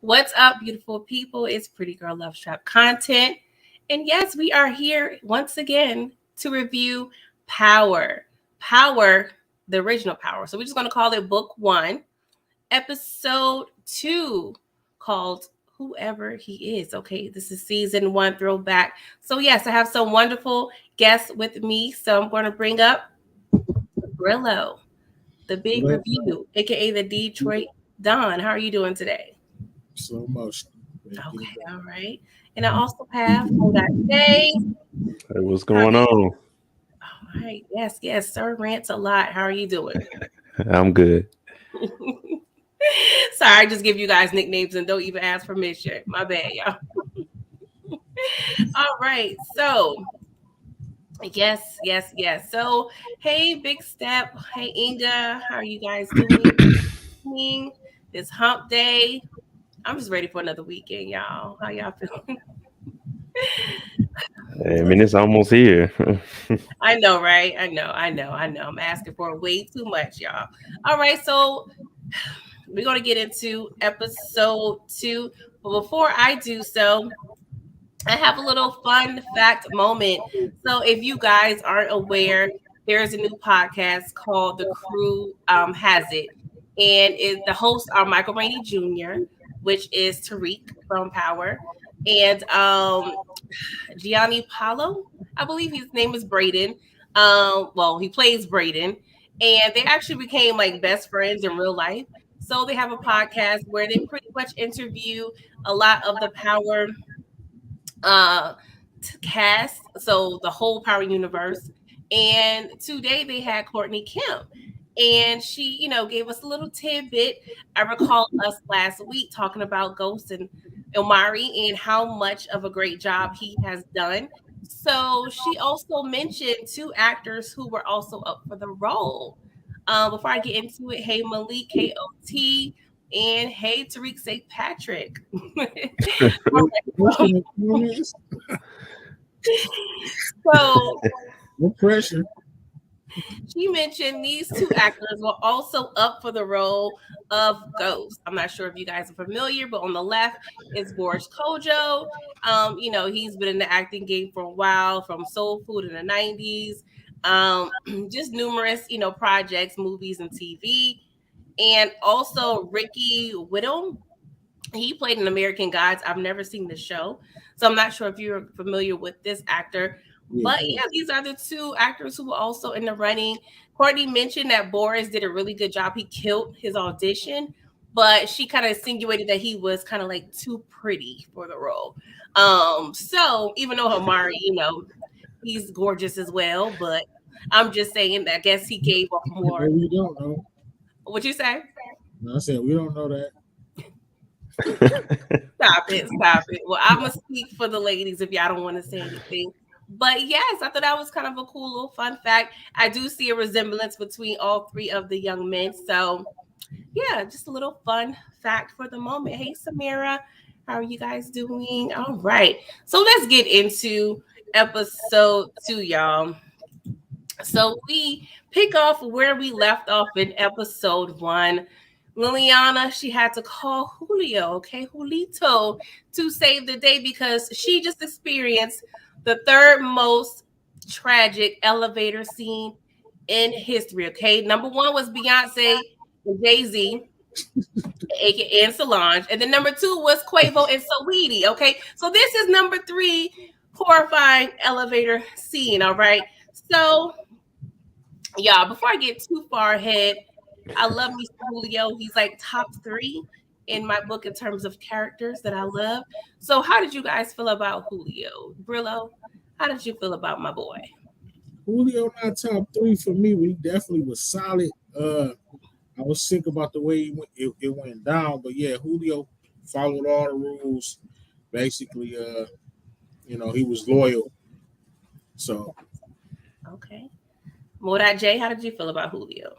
What's up, beautiful people? It's Pretty Girl Love Trap content. And yes, we are here once again to review Power. Power, the original Power. So we're just going to call it Book 1, Episode 2, called Whoever He Is. Okay, this is Season 1 throwback. So yes, I have some wonderful guests with me. So I'm going to bring up Brillo, the big review, aka the Detroit Don. How are you doing today? Slow motion. Okay, all right. And I also have Jay. Hey, what's going on? All right. Yes, sir. Rants a lot. How are you doing? I'm good. Sorry, I just give you guys nicknames and don't even ask permission. My bad, y'all. All right. So, yes. So, hey, Big Step. Hey, Inga. How are you guys doing? This hump day. I'm just ready for another weekend, y'all. How y'all feeling? I mean, it's almost here. I know, right? I know. I'm asking for way too much, y'all. All right, so we're going to get into episode 2. But before I do so, I have a little fun fact moment. So if you guys aren't aware, there's a new podcast called The Crew Has It. And the hosts are Michael Rainey Jr., which is Tariq from Power, and Gianni Paulo. I believe his name is Braden. Well, he plays Braden, and they actually became like best friends in real life. So they have a podcast where they pretty much interview a lot of the Power cast, so the whole Power universe. And today they had Courtney Kemp, and she, gave us a little tidbit. I recall us last week talking about Ghost and Omari and how much of a great job he has done. So she also mentioned 2 actors who were also up for the role. Before I get into it, hey Malik, KOT, and hey Tariq St. Patrick. So no pressure. She mentioned these 2 actors were also up for the role of Ghost. I'm not sure if you guys are familiar, but on the left is Boris Kojo. He's been in the acting game for a while, from Soul Food in the 90s, just numerous, projects, movies, and TV. And also Ricky Whittle. He played in American Gods. I've never seen the show, so I'm not sure if you're familiar with this actor. But yeah, these are the 2 actors who were also in the running. Courtney mentioned that Boris did a really good job. He killed his audition, but she kind of insinuated that he was kind of like too pretty for the role. So even though Omari, he's gorgeous as well, but I'm just saying that I guess he gave off more. We don't know. What you say? No, I said we don't know that. Stop it. Well, I'm going to speak for the ladies if y'all don't want to say anything. But yes, I thought that was kind of a cool little fun fact. I do see a resemblance between all 3 of the young men. So yeah, just a little fun fact for the moment. Hey, Samira, how are you guys doing? All right. So let's get into episode 2, y'all. So we pick off where we left off in episode 1. Liliana, she had to call Julio, Julito, to save the day because she just experienced the 3rd most tragic elevator scene in history, okay? Number 1 was Beyonce and Jay-Z, aka and Solange, and then number 2 was Quavo and Saweetie, okay? So this is number 3 horrifying elevator scene, all right? So, y'all, before I get too far ahead, I love me Julio. He's like top 3 in my book in terms of characters that I love. So how did you guys feel about Julio? Brillo, how did you feel about my boy? Julio not top 3 for me, but he definitely was solid. I was sick about the way it went down, but yeah, Julio followed all the rules. Basically, he was loyal. So okay. Morat J, how did you feel about Julio?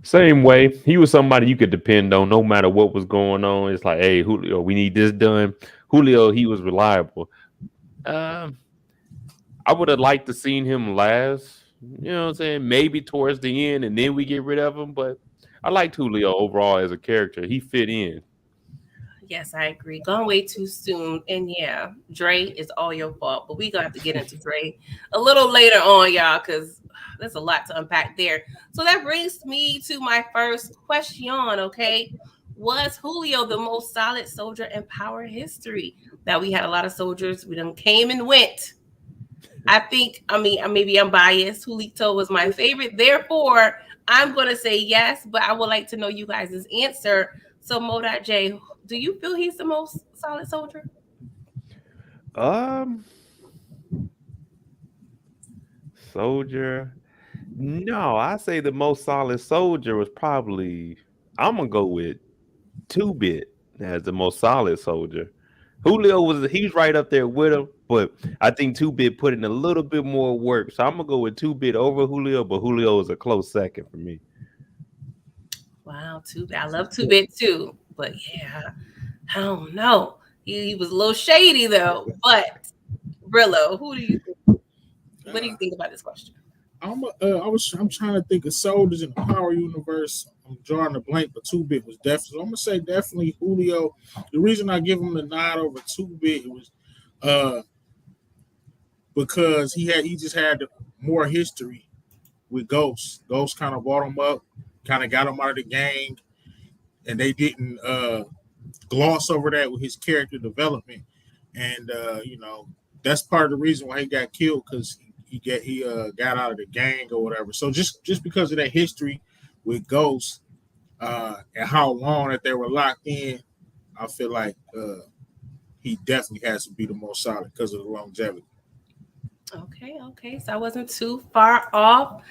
Same way. He was somebody you could depend on no matter what was going on. It's like, hey, Julio, we need this done. Julio, he was reliable. I would have liked to seen him last, you know what I'm saying? Maybe towards the end and then we get rid of him. But I liked Julio overall as a character. He fit in. Yes, I agree. Gone way too soon. And yeah, Dre is all your fault. But we gonna have to get into Dre a little later on, y'all, because there's a lot to unpack there. So that brings me to my first question, okay? Was Julio the most solid soldier in power history? Now we had a lot of soldiers. We done came and went. I think, I mean, maybe I'm biased. Julito was my favorite. Therefore, I'm going to say yes, but I would like to know you guys' answer. So, Mo.J, do you feel he's the most solid soldier? Um, Soldier. No, I say the most solid soldier was probably. I'm gonna go with 2-Bit as the most solid soldier. Julio was he was right up there with him, but I think 2-Bit put in a little bit more work. So I'm gonna go with 2-Bit over Julio, but Julio is a close second for me. Wow, two bit. I love two bit too, but yeah, I don't know. He was a little shady though. But Brillo, who do you think? What do you Uh, think about this question? I'm trying to think of soldiers in the Power Universe. I'm drawing a blank, but 2-Bit was definitely. So I'm gonna say definitely Julio. The reason I give him the nod over 2-Bit was uh, because he just had more history with Ghost. Ghost kind of brought him up, kind of got him out of the gang, and they didn't gloss over that with his character development. And that's part of the reason why he got killed because he got out of the gang or whatever. So just because of that history with Ghost and how long that they were locked in, I feel like he definitely has to be the most solid because of the longevity. Okay, okay. So I wasn't too far off.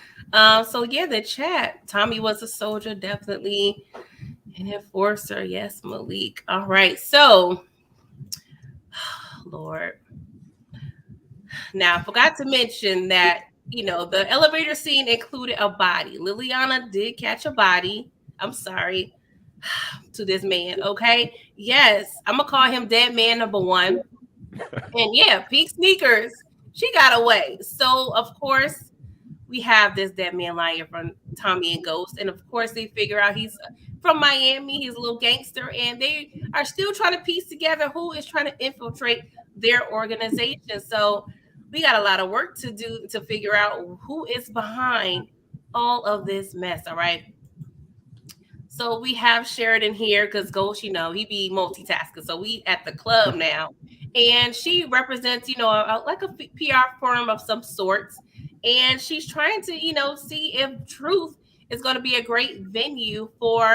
So yeah, the chat. Tommy was a soldier, definitely an enforcer. Yes, Malik. All right. So, Lord. Now, I forgot to mention that, the elevator scene included a body. Liliana did catch a body. I'm sorry to this man. Okay. Yes, I'm gonna call him dead man number one. And yeah, pink sneakers. She got away. So of course we have this dead man lying from Tommy and Ghost, and of course they figure out he's from Miami. He's a little gangster, and they are still trying to piece together who is trying to infiltrate their organization. So we got a lot of work to do to figure out who is behind all of this mess. All right. So we have Sheridan here because Ghost, he be multitasking. So we at the club now, and she represents, like a PR firm of some sorts, and she's trying to, see if Truth is going to be a great venue for,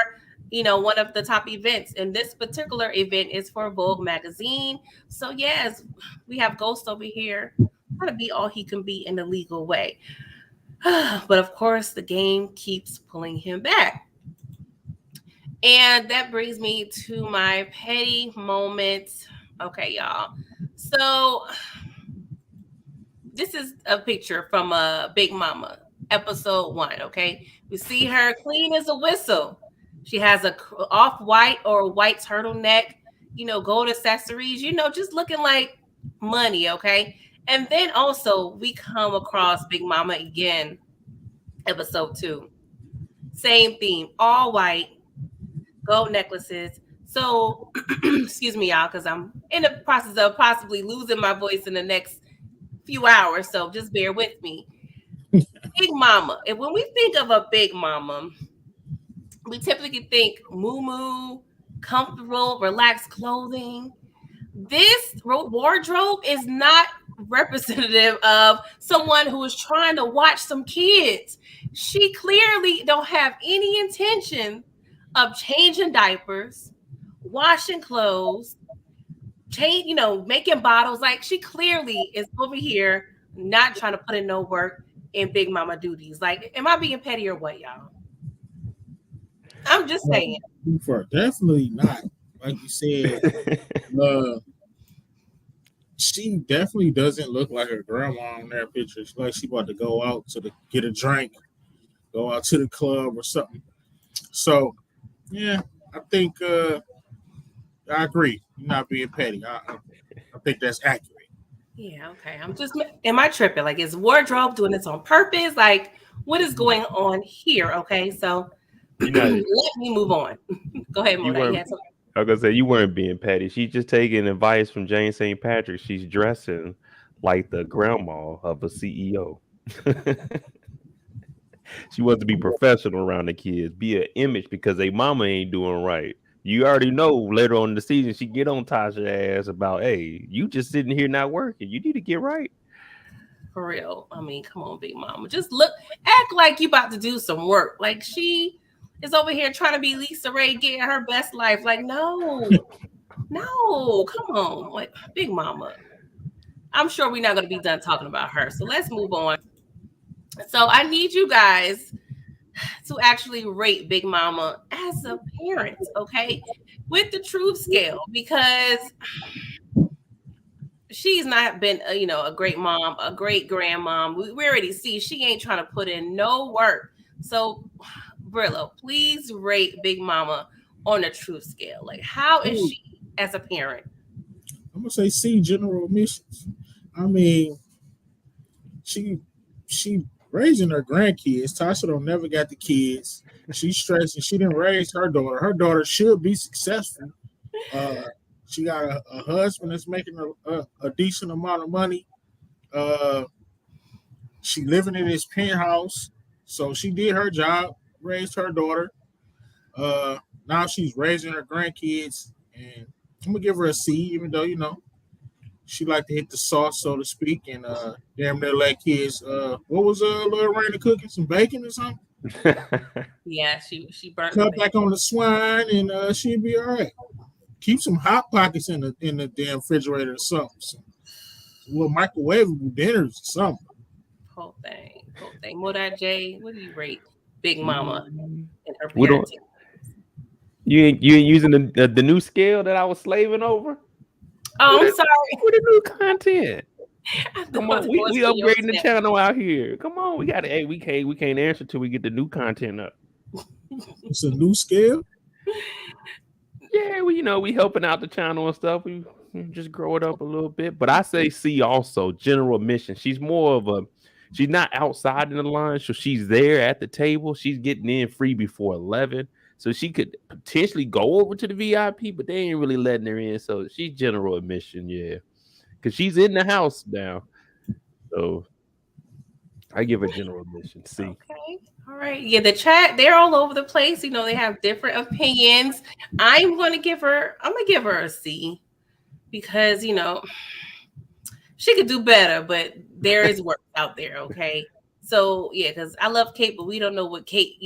one of the top events. And this particular event is for Vogue magazine. So yes, we have Ghost over here trying to be all he can be in the legal way, but of course the game keeps pulling him back. And that brings me to my petty moments. Okay, y'all. So this is a picture from Big Mama, episode 1. Okay, we see her clean as a whistle. She has a off-white or white turtleneck, gold accessories, just looking like money. Okay, and then also we come across Big Mama again, episode 2. Same theme, all white, gold necklaces. So, excuse me, y'all, because I'm in the process of possibly losing my voice in the next few hours. So just bear with me. Big Mama. And when we think of a Big Mama, we typically think moo, comfortable, relaxed clothing. This wardrobe is not representative of someone who is trying to watch some kids. She clearly don't have any intention of changing diapers, washing clothes, making bottles. Like she clearly is over here not trying to put in no work in Big Mama duties. Like, am I being petty or what, y'all? I'm just saying. Definitely not. Like you said, uh, she definitely doesn't look like her grandma in that picture. It's like she about to go out to get a drink, go out to the club or something. So yeah, I think I agree. You're not being petty. I think that's accurate. Yeah, okay. Am I tripping? Like, is wardrobe doing this on purpose? Like, what is going on here? Okay, so You know, let me move on. Go ahead, you Moda. You weren't had something. I was gonna say you weren't being petty. She's just taking advice from Jane St. Patrick. She's dressing like the grandma of a CEO. She wants to be professional around the kids, be an image because they mama ain't doing right. You already know later on in the season she get on Tasha ass about, hey, you just sitting here not working. You need to get right. For real. I mean, come on, big mama. Just look, act like you about to do some work. Like she is over here trying to be Lisa Ray, getting her best life. Like, no, no, come on. Like, big mama. I'm sure we're not going to be done talking about her. So let's move on. So I need you guys to actually rate Big Mama as a parent, okay? With the truth scale, because she's not been a great mom, a great grandmom. We already see she ain't trying to put in no work. So Brillo, please rate Big Mama on a truth scale. Like, how is she as a parent? I'm gonna say C, general admissions. I mean, she raising her grandkids. Tasha don't never got the kids. She's stressing. She didn't raise her daughter. Her daughter should be successful. Uh, she got a husband that's making a decent amount of money. Uh, she living in his penthouse, so she did her job, raised her daughter. Now she's raising her grandkids, and I'm gonna give her a C, even though she like to hit the sauce, so to speak, and damn near let kids. What was Lil Raina cooking? Some bacon or something? Yeah, she burnt Cut back on the swine, and she'll be all right. Keep some hot pockets in the damn refrigerator or something. Some little microwavable dinners or something. Whole thing. Modat J, what do you rate Big Mama and her We don't. parenting? You ain't using the new scale that I was slaving over. Oh, I'm sorry. With the new content. I Come thought on, it we was for your upgrading the snap. channel out here. Come on, we got to. Hey, we can't answer till we get the new content up. It's a new scale. Yeah, we helping out the channel and stuff. We just grow it up a little bit. But I say C also general admission. She's more of a. She's not outside in the line, so she's there at the table. She's getting in free before 11, so she could potentially go over to the VIP, but they ain't really letting her in. So she's general admission, yeah, because she's in the house now. So I give her general admission C. Okay. All right. Yeah, the chat, they're all over the place. They have different opinions. I'm gonna give her a C because, she could do better, but there is work out there, okay? So yeah, because I love Kate, but we don't know what Kate,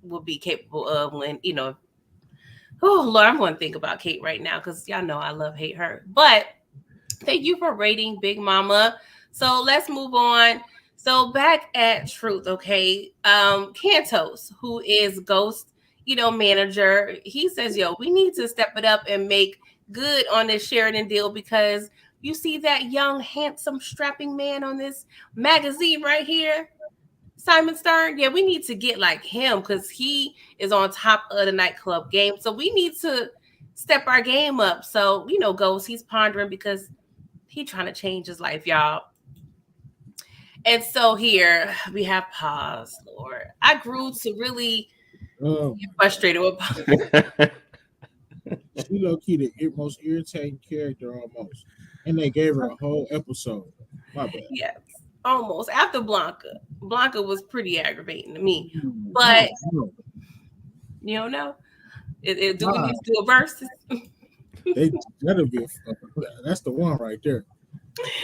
will be capable of when, oh Lord, I'm going to think about Kate right now because y'all know I hate her. But thank you for rating Big Mama. So let's move on. So back at Truth, okay. Cantos, who is Ghost, manager, he says, yo, we need to step it up and make good on this Sheridan deal because you see that young, handsome, strapping man on this magazine right here, Simon Stern? Yeah, we need to get like him because he is on top of the nightclub game. So we need to step our game up. So, Ghost, he's pondering because he's trying to change his life, y'all. And so here we have pause, Lord. I grew to really get frustrated with pause. She low key the most irritating character almost, and they gave her a whole episode. My bad. Yes, almost. After Blanca was pretty aggravating to me, but you don't know. Do we need to do a versus? That's the one right there.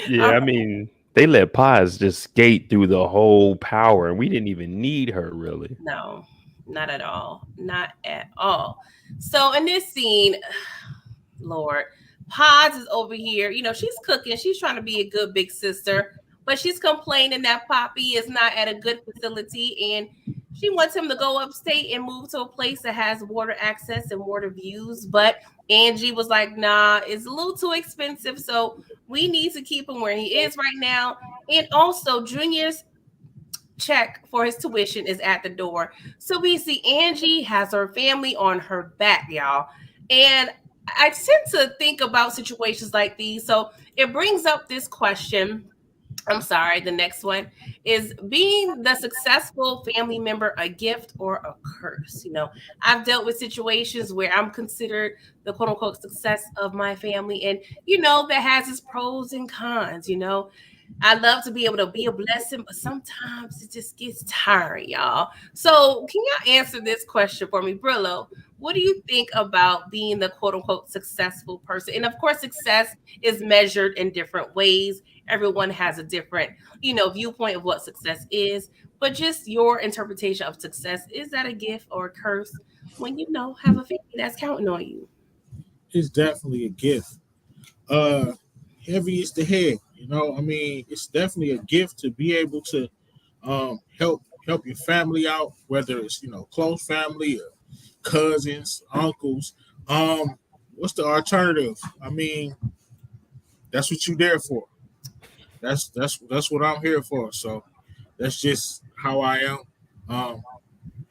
Yeah, I mean, they let Paz just skate through the whole power, and we didn't even need her really. No, not at all. Not at all. So in this scene, Lord, Paz is over here. She's cooking. She's trying to be a good big sister, but she's complaining that Poppy is not at a good facility and she wants him to go upstate and move to a place that has water access and water views. But Angie was like, nah, it's a little too expensive. So we need to keep him where he is right now. And also, Junior's check for his tuition is at the door. So we see Angie has her family on her back, y'all. And I tend to think about situations like these. So it brings up this question. I'm sorry, the next one is being the successful family member a gift or a curse? I've dealt with situations where I'm considered the quote unquote success of my family, and that has its pros and cons. I love to be able to be a blessing, but sometimes it just gets tiring, y'all. So, can y'all answer this question for me, Brillo? What do you think about being the quote unquote successful person? And of course, success is measured in different ways. Everyone has a different, viewpoint of what success is. But just your interpretation of success, is that a gift or a curse when have a family that's counting on you? It's definitely a gift. Uh, Heavy is the head. I mean, it's definitely a gift to be able to help your family out, whether it's close family or cousins, uncles. Um, what's the alternative? I mean, that's what you're there for. That's what I'm here for. So that's just how I am. Um,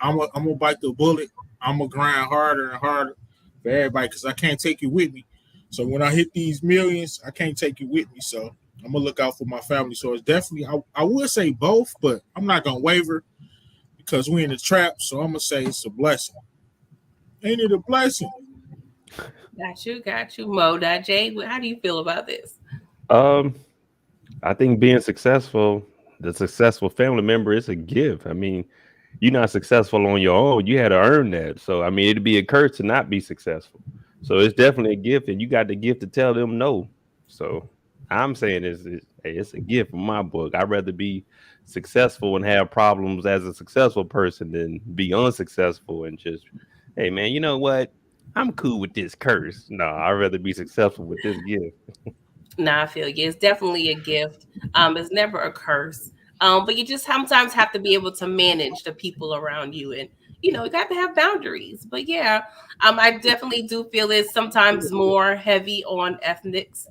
I'm gonna bite the bullet. I'm gonna grind harder and harder for everybody because I can't take it with me. So when I hit these millions, I can't take it with me. So I'm gonna look out for my family. So it's definitely I would say both, but I'm not gonna waver because we in the trap. So I'm gonna say it's a blessing. Ain't it a blessing? Got you, Mo. Jay, how do you feel about this? Um, I think being successful, the successful family member is a gift. I mean, you're not successful on your own. You had to earn that. So I mean, it'd be a curse to not be successful. So it's definitely a gift, and you got the gift to tell them no. So I'm saying hey, it's a gift from my book. I'd rather be successful and have problems as a successful person than be unsuccessful and just, hey man, you know what? I'm cool with this curse. No, I'd rather be successful with this gift. Nah, I feel you. It's definitely a gift. It's never a curse. But you just sometimes have to be able to manage the people around you, and you got to have boundaries. But yeah, I definitely do feel it's sometimes more heavy on ethnicities.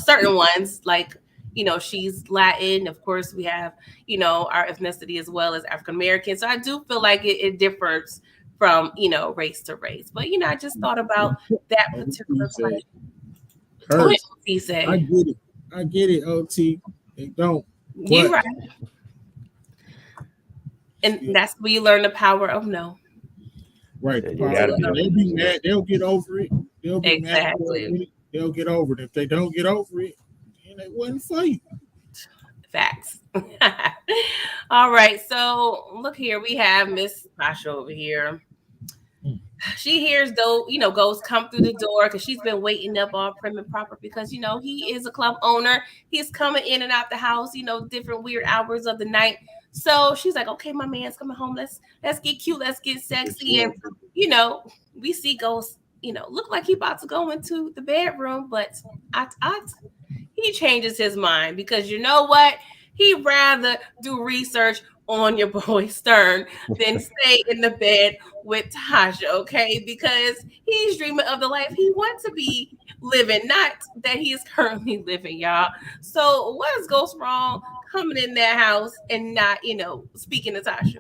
Certain ones like she's Latin. Of course, we have our ethnicity as well as African American. So I do feel like it differs from race to race. But I just thought about that You particular say question. What curse. he I say? get it. I get it, OT. They don't. You But right, and still, that's where you learn the power of no. right, Yeah, the you power. got to So, be able They'll to be do that. mad. They'll get over it. They'll be mad for a exactly, minute. They'll get over it. If they don't get over it, then it wasn't for you. facts. All right, so look here, we have Miss Tasha over here. She hears though, ghosts come through the door because she's been waiting up all prim and proper because he is a club owner. He's coming in and out the house, different weird hours of the night. So she's like, okay, my man's coming home. Let's get cute, let's get sexy. And you know, we see ghosts, look like he about to go into the bedroom, but I he changes his mind because you know what? He'd rather do research on your boy Stern than stay in the bed with Tasha, okay? Because he's dreaming of the life he wants to be living, not that he is currently living, y'all. So what is Ghost wrong coming in that house and not, speaking to Tasha?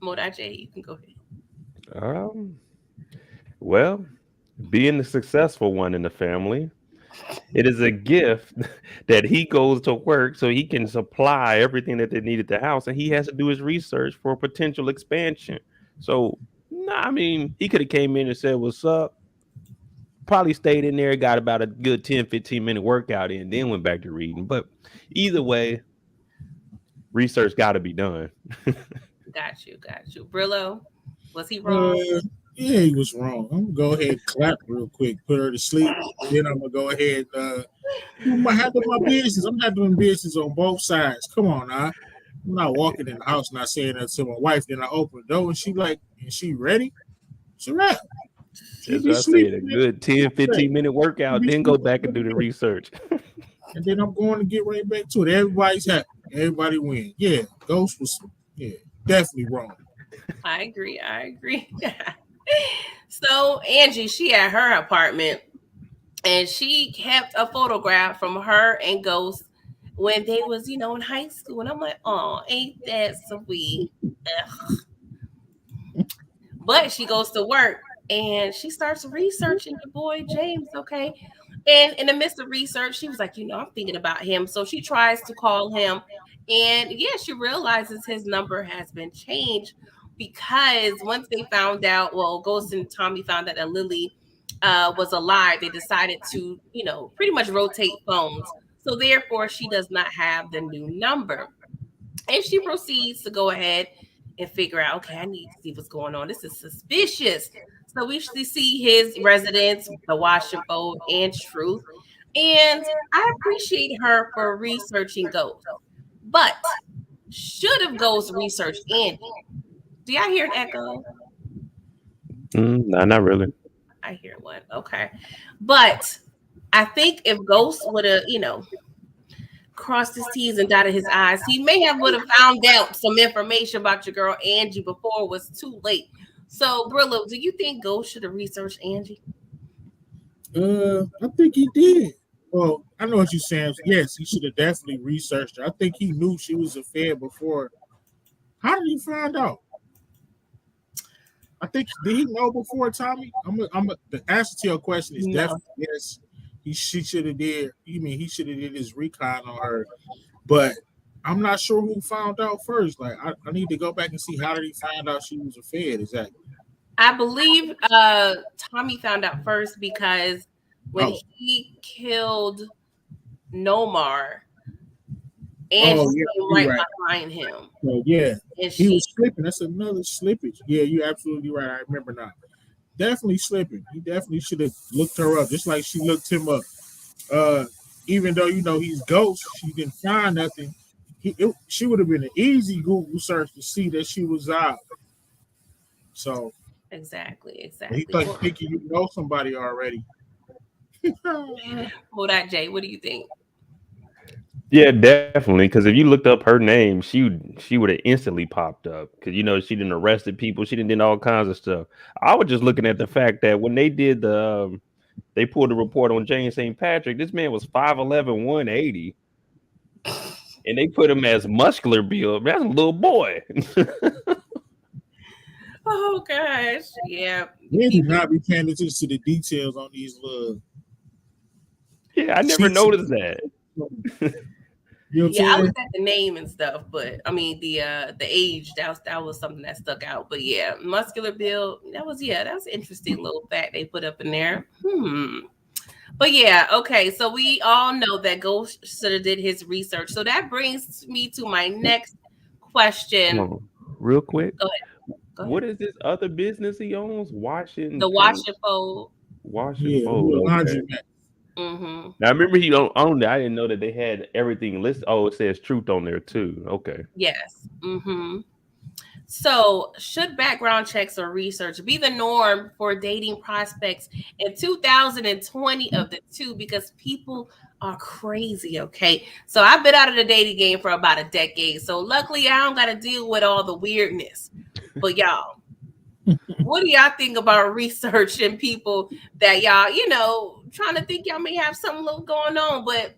Modaje, you can go ahead. Um, well, being the successful one in the family, it is a gift that he goes to work so he can supply everything that they need at the house, and he has to do his research for potential expansion. So, nah, I mean, he could have came in and said, "What's up?" Probably stayed in there, got about a good 10, 15-minute workout in, then went back to reading. But either way, research got to be done. Got you. Brillo, was he wrong? Uh, yeah, he was wrong. I'm gonna go ahead and clap real quick, put her to sleep. Then I'm gonna go ahead and handle my business. I'm not doing business on both sides. Come on, now. I'm not walking in the house not saying that to my wife. Then I open the door and she like, and she ready? It's a wrap. She As be I said, sleeping. a good 10, Hey, 15-minute she workout, be then go sleeping. back and do the research. And then I'm going to get right back to it. Everybody's happy. Everybody win. Yeah, Ghost was definitely wrong. I agree. I agree. So Angie, she at her apartment and she kept a photograph from her and Ghost when they was, in high school. And I'm like, oh, ain't that sweet? Ugh. But she goes to work and she starts researching your boy James, okay? And in the midst of research, she was like, I'm thinking about him. So she tries to call him. And yeah, she realizes his number has been changed because once they found out, well, Ghost and Tommy found out that Lily was alive, they decided to, pretty much rotate phones. So therefore, she does not have the new number. And she proceeds to go ahead and figure out, okay, I need to see what's going on. This is suspicious. So we see his residence, the wash and fold, and truth. And I appreciate her for researching Ghost. But should have Ghost researched Andy? Do y'all hear an echo? Nah, not really. I hear one. Okay. But I think if Ghost would have, crossed his T's and dotted his I's, he may have would have found out some information about your girl Angie before it was too late. So, Brillo, do you think Ghost should have researched Angie? I think he did. Well, I know what you're saying. Yes, he should have definitely researched her. I think he knew she was a Fed before. How did he find out? I think did he know before Tommy? The answer to your question is No. definitely yes. She should have did. You mean he should have did his recon on her, but I'm not sure who found out first. Like I need to go back and see how did he find out she was a Fed exactly. I believe Tommy found out first because when he killed Nomar, Angie came right behind him. So yeah, and he was slipping. That's another slippage. Yeah, you're absolutely right. I remember now. Definitely slipping. He definitely should have looked her up, just like she looked him up. Even though he's Ghost, she didn't find nothing. She would have been an easy Google search to see that she was out. So exactly. he thinking you know somebody already. Hold on, Jay. What do you think? Yeah, definitely. Because if you looked up her name, she would have instantly popped up. Because she didn't arrested people, she did all kinds of stuff. I was just looking at the fact that when they did they pulled a report on James St. Patrick. This man was 5'11", 180, and they put him as muscular build. That's a little boy. Oh gosh, yeah. You do not be paying attention to the details on these little. Yeah, I never noticed that. Yeah, I looked at the name and stuff, but I mean the age that was something that stuck out. But yeah, muscular build that was an interesting little fact they put up in there. But yeah, okay. So we all know that Ghost should have did his research. So that brings me to my next question. Real quick. Go ahead. What is this other business he owns? Washing the wash and fold. Wash and fold. Okay. Mm-hmm. Now I remember he owned it. I didn't know that they had everything listed. Oh, it says truth on there too. Okay. Yes. Mm-hmm. So, should background checks or research be the norm for dating prospects in 2020 of the two? Because people are crazy, okay? So, I've been out of the dating game for about a decade. So, luckily, I don't got to deal with all the weirdness. But, y'all, what do y'all think about researching people that y'all, trying to think y'all may have something little going on? But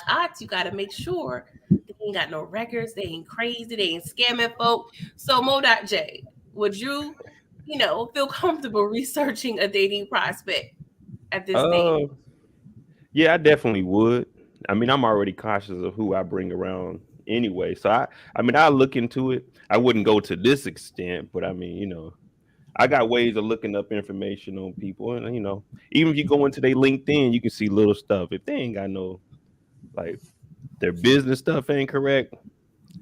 odds, you got to make sure they ain't got no records. They ain't crazy. They ain't scamming folk. So Mo.J, would you, feel comfortable researching a dating prospect at this stage? Yeah, I definitely would. I mean, I'm already cautious of who I bring around anyway. So I look into it. I wouldn't go to this extent, but I mean, I got ways of looking up information on people, and even if you go into their LinkedIn, you can see little stuff. If they ain't got no like their business stuff ain't correct,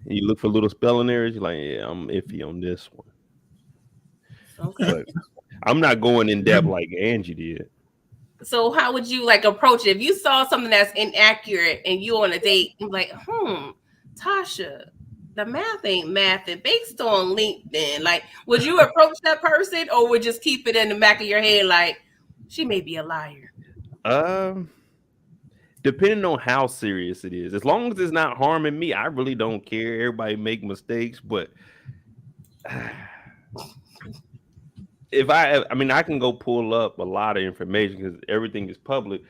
and you look for little spelling errors, you're like, yeah, I'm iffy on this one. Okay. But I'm not going in depth like Angie did. So how would you approach it? If you saw something that's inaccurate and you on a date, you're like, Tasha, the math ain't mathing based on LinkedIn. Like, would you approach that person or would just keep it in the back of your head like she may be a liar? Depending on how serious it is. As long as it's not harming me, I really don't care. Everybody make mistakes, but if I can go pull up a lot of information because everything is public.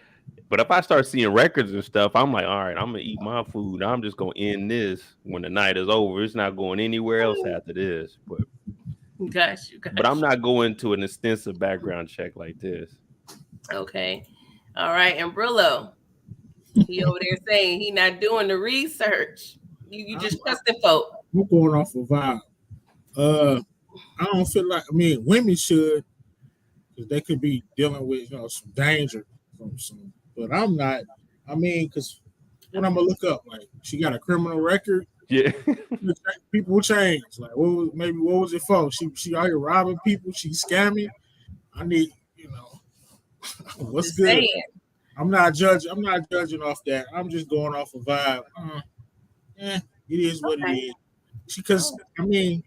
But if I start seeing records and stuff, I'm like, all right, I'm gonna eat my food. I'm just gonna end this when the night is over. It's not going anywhere else after this. But got you. But I'm not going to an extensive background check like this. Okay. All right, and Brillo, he over there saying he not doing the research. You I'm, just trusting folk. I'm going off of vibe. Uh, I don't feel like. I mean, women should, because they could be dealing with some danger from some. But I'm not. I mean, because what I'm gonna look up, like she got a criminal record. Yeah. People change. Like, what was it for? She out here robbing people. She scamming. I need, what's Just good. saying. I'm not judging. I'm not judging off that. I'm just going off of vibe. It is what it Okay. is. Because Oh, I mean,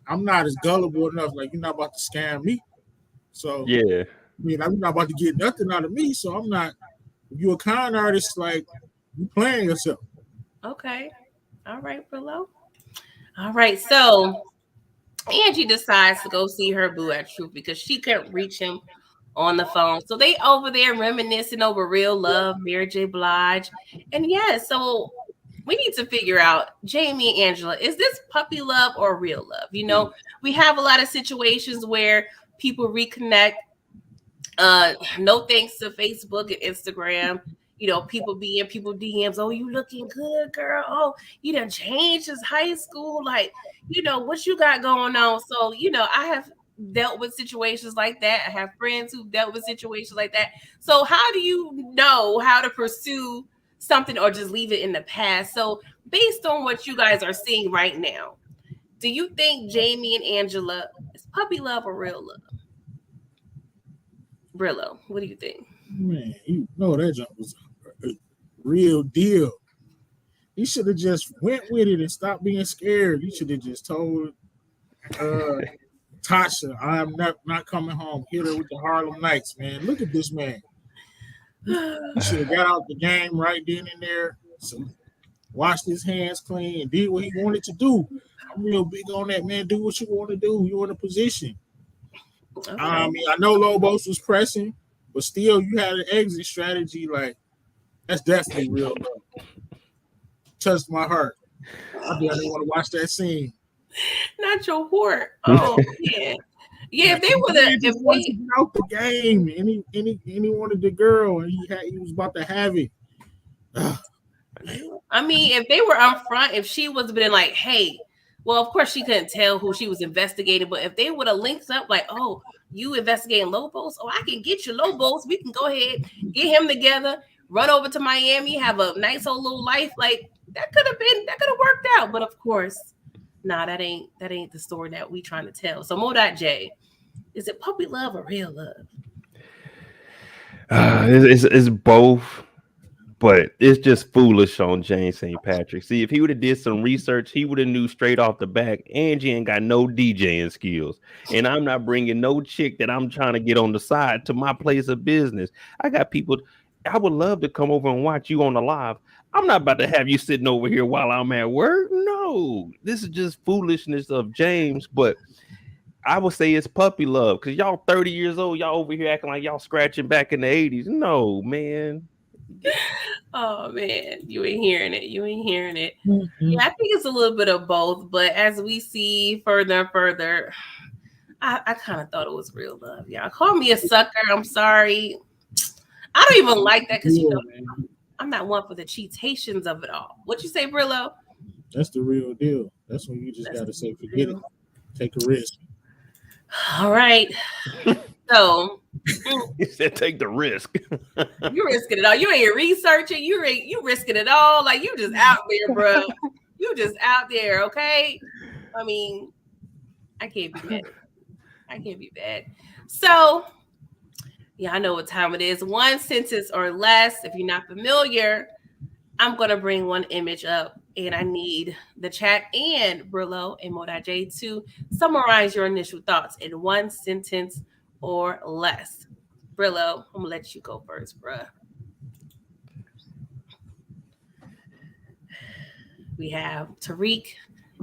I'm not as gullible enough. Like you're not about to scam me. So Yeah. I mean, I'm not about to get nothing out of me. So I'm not. If you're a con artist, like you playing yourself. okay. All right, Brillo. All right. So Angie decides to go see her boo at Truth because she couldn't reach him on the phone. So they over there reminiscing over real love, Mary J. Blige. And yeah, so we need to figure out, Jamie and Angela, is this puppy love or real love? We have a lot of situations where people reconnect. No thanks to Facebook and Instagram. People be in people DMs. Oh, you looking good, girl. Oh, you done changed since high school. Like, what you got going on. So, I have dealt with situations like that. I have friends who've dealt with situations like that. So, how do you know how to pursue something or just leave it in the past? So, based on what you guys are seeing right now, do you think Jamie and Angela is puppy love or real love? Brillo, what do you think? Man, you know that jump was a real deal. You should have just went with it and stopped being scared. You should have just told uh, Tasha, I'm not coming home. Hit her with the Harlem Nights, man. Look at this man. He should have got out the game right then and there. So washed his hands clean and did what he wanted to do. I'm real big on that, man. Do what you want to do. You're in a position. I Okay. mean, I know Lobos was pressing, but still, you had an exit strategy. Like that's definitely real love. Touched my heart. I definitely want to watch that scene. Not your whore. Oh man. Yeah, Like if they the would have man if just wanted to they get out the game, and he wanted the girl, and he was about to have it. I mean, if they were up front, if she was been like, hey, well, of course she couldn't tell who she was investigating, but if they would have linked up like, oh, you investigating Lobos, oh, I can get you Lobos. We can go ahead, get him together, run over to Miami, have a nice old little life. Like that could have worked out. But of course, nah, that ain't the story that we trying to tell. So Mo.J, is it puppy love or real love? It's both, but it's just foolish on James St. Patrick. See, if he would have did some research, he would have knew straight off the back. Angie ain't got no DJing skills, and I'm not bringing no chick that I'm trying to get on the side to my place of business. I got people. I would love to come over and watch you on the live. I'm not about to have you sitting over here while I'm at work. No, this is just foolishness of James. But I would say it's puppy love because y'all 30 years old. Y'all over here acting like y'all scratching back in the 80s. No, man. Oh man, you ain't hearing it. You ain't hearing it. Mhm. Yeah, I think it's a little bit of both, but as we see further and further, I kind of thought it was real love. Y'all call me a sucker. I'm sorry. I don't even like that because Deal, man. I'm not one for the cheatations of it all. What you say, Brillo? That's the real deal. That's when you just That's got to say, forget it, real. take a risk. All right. So mm, He said, take the risk. you risking it all. You ain't researching. You risking it all. Like you just out there, bro. You just out there. Okay. I mean, I can't be mad. I can't be bad. So yeah, I know what time it is. One sentence or less. If you're not familiar, I'm gonna bring one image up, and I need the chat and Brillo and Mo.J to summarize your initial thoughts in one sentence or less. Brillo, I'm gonna let you go first, bruh. We have Tariq